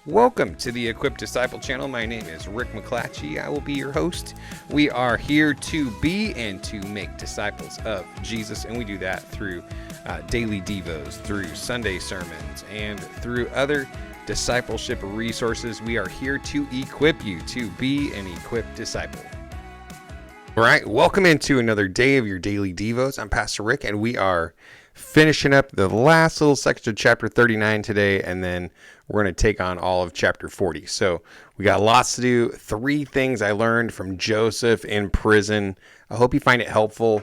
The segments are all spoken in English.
Welcome to the Equipped Disciple channel. My name is Rick McClatchy. I will be your host. We are here to be and to make disciples of Jesus, and we do that through daily devos, through Sunday sermons, and through other discipleship resources. We are here to equip you to be an equipped disciple. All right, welcome into another day of your daily devos. I'm Pastor Rick, and we are finishing up the last little section of chapter 39 today, and then we're going to take on all of chapter 40. So we got lots to do. 3 things I learned from Joseph in prison. I hope you find it helpful.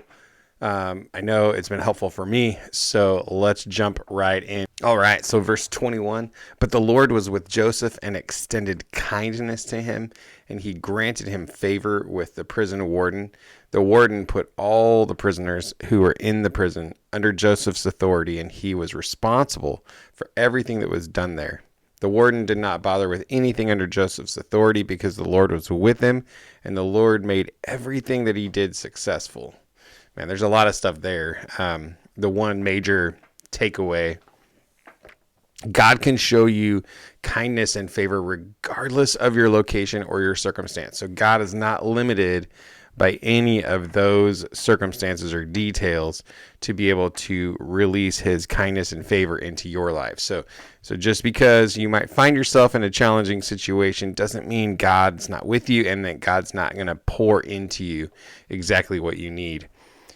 I know it's been helpful for me, so let's jump right in. All right, so verse 21, but the Lord was with Joseph and extended kindness to him, and he granted him favor with the prison warden. The warden put all the prisoners who were in the prison under Joseph's authority, and he was responsible for everything that was done there. The warden did not bother with anything under Joseph's authority because the Lord was with him, and the Lord made everything that he did successful. Man, there's a lot of stuff there. The one major takeaway, God can show you kindness and favor regardless of your location or your circumstance. So God is not limited by any of those circumstances or details to be able to release his kindness and favor into your life. So just because you might find yourself in a challenging situation doesn't mean God's not with you and that God's not going to pour into you exactly what you need.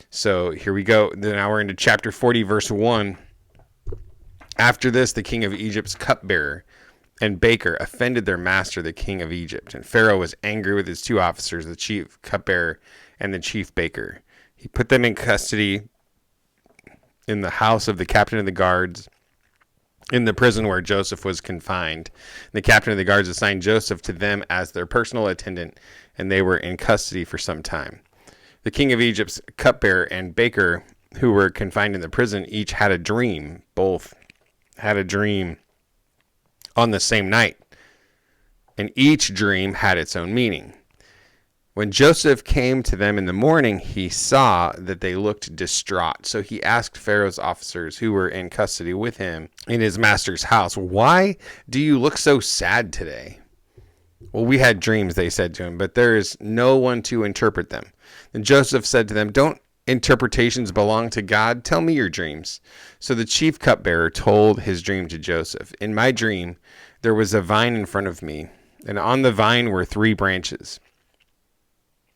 So here we go. Now we're into chapter 40, verse 1. After this, the king of Egypt's cupbearer and baker offended their master, the king of Egypt. And Pharaoh was angry with his 2 officers, the chief cupbearer and the chief baker. He put them in custody in the house of the captain of the guards in the prison where Joseph was confined. The captain of the guards assigned Joseph to them as their personal attendant, and they were in custody for some time. The king of Egypt's cupbearer and baker, who were confined in the prison, each had a dream. Both had a dream on the same night, and each dream had its own meaning. When Joseph came to them in the morning, he saw that they looked distraught. So he asked Pharaoh's officers who were in custody with him in his master's house, "Why do you look so sad today?" "Well, we had dreams," they said to him, "but there is no one to interpret them." Then Joseph said to them, "Don't interpretations belong to God? Tell me your dreams." So the chief cupbearer told his dream to Joseph. "In my dream, there was a vine in front of me, and on the vine were 3 branches.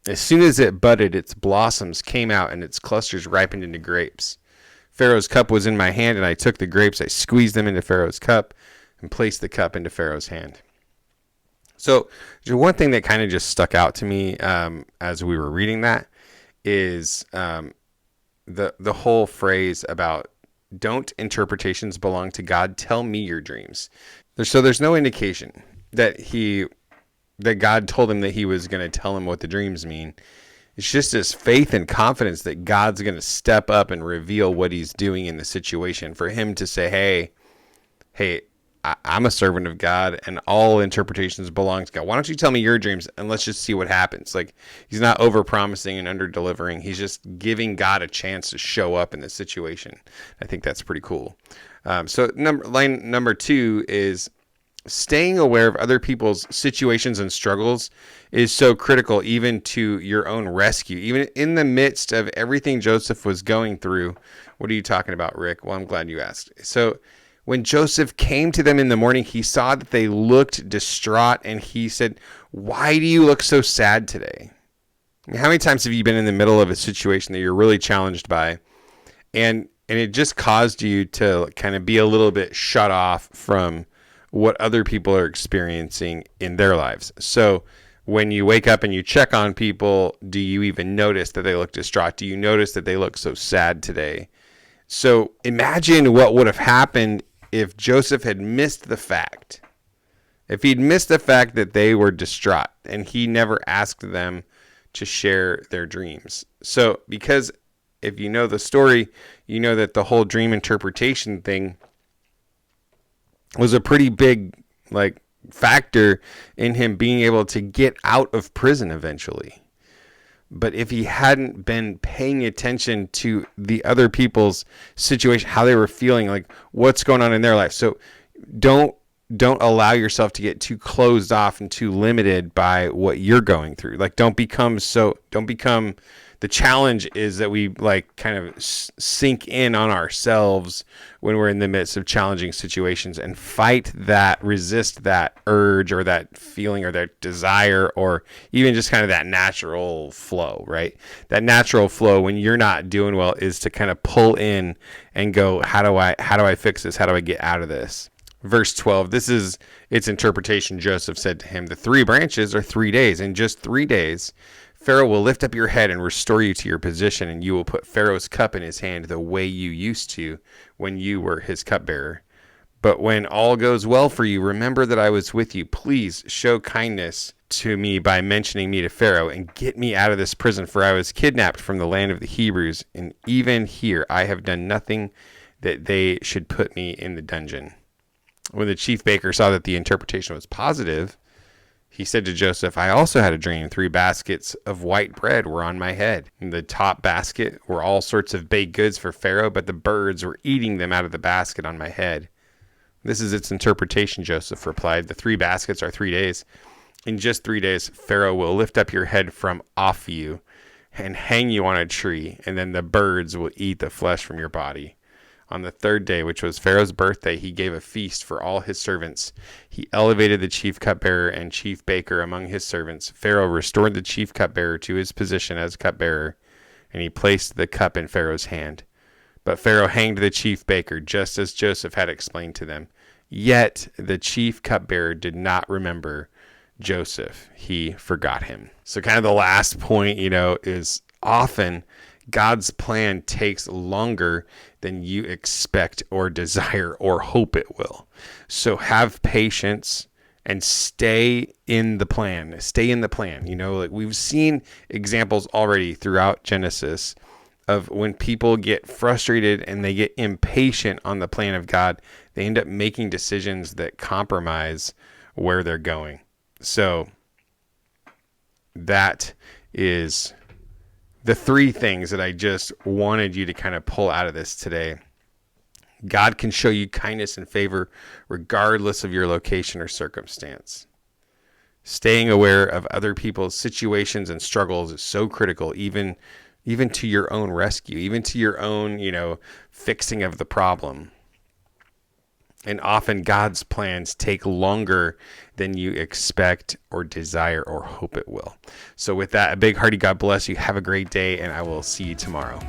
As soon as it budded, its blossoms came out, and its clusters ripened into grapes. Pharaoh's cup was in my hand, and I took the grapes, I squeezed them into Pharaoh's cup, and placed the cup into Pharaoh's hand." So one thing that kind of just stuck out to me as we were reading that is the whole phrase about don't interpretations belong to God? Tell me your dreams. So there's no indication that God told him that he was going to tell him what the dreams mean. It's just this faith and confidence that God's going to step up and reveal what he's doing in the situation for him to say, hey, I'm a servant of God and all interpretations belong to God. Why don't you tell me your dreams and let's just see what happens? Like, he's not over promising and under delivering. He's just giving God a chance to show up in the situation. I think that's pretty cool. So line number 2 is staying aware of other people's situations and struggles is so critical, even to your own rescue. Even in the midst of everything Joseph was going through. What are you talking about, Rick? Well, I'm glad you asked. So when Joseph came to them in the morning, he saw that they looked distraught, and he said, "Why do you look so sad today?" I mean, how many times have you been in the middle of a situation that you're really challenged by, and it just caused you to kind of be a little bit shut off from what other people are experiencing in their lives? So when you wake up and you check on people, do you even notice that they look distraught? Do you notice that they look so sad today? So imagine what would have happened if Joseph had missed the fact. If he'd missed the fact that they were distraught and he never asked them to share their dreams. So because if you know the story, you know that the whole dream interpretation thing was a pretty big factor in him being able to get out of prison eventually. But if he hadn't been paying attention to the other people's situation, how they were feeling, like what's going on in their life. So don't don't allow yourself to get too closed off and too limited by what you're going through. Like, don't become the challenge is that we like kind of sink in on ourselves when we're in the midst of challenging situations and resist that urge or that feeling or that desire, or even just kind of that natural flow, right? That natural flow when you're not doing well is to kind of pull in and go, how do I fix this? How do I get out of this? Verse 12, this is its interpretation. Joseph said to him, the 3 branches are 3 days. In just 3 days, Pharaoh will lift up your head and restore you to your position, and you will put Pharaoh's cup in his hand the way you used to when you were his cupbearer. But when all goes well for you, remember that I was with you. Please show kindness to me by mentioning me to Pharaoh and get me out of this prison, for I was kidnapped from the land of the Hebrews, and even here I have done nothing that they should put me in the dungeon. When the chief baker saw that the interpretation was positive, he said to Joseph, I also had a dream. 3 baskets of white bread were on my head. In the top basket were all sorts of baked goods for Pharaoh, but the birds were eating them out of the basket on my head. This is its interpretation, Joseph replied. The 3 baskets are 3 days. In just 3 days, Pharaoh will lift up your head from off you and hang you on a tree, and then the birds will eat the flesh from your body. On the 3rd day, which was Pharaoh's birthday, he gave a feast for all his servants. He elevated the chief cupbearer and chief baker among his servants. Pharaoh restored the chief cupbearer to his position as cupbearer, and he placed the cup in Pharaoh's hand. But Pharaoh hanged the chief baker, just as Joseph had explained to them. Yet the chief cupbearer did not remember Joseph. He forgot him. So kind of the last point, is often God's plan takes longer than you expect or desire or hope it will. So have patience and stay in the plan. Stay in the plan. Like we've seen examples already throughout Genesis of when people get frustrated and they get impatient on the plan of God, they end up making decisions that compromise where they're going. So that is the 3 things that I just wanted you to kind of pull out of this today. God can show you kindness and favor regardless of your location or circumstance. Staying aware of other people's situations and struggles is so critical, even to your own rescue, even to your own, fixing of the problem. And often God's plans take longer than you expect or desire or hope it will. So with that, a big hearty God bless you. Have a great day, and I will see you tomorrow.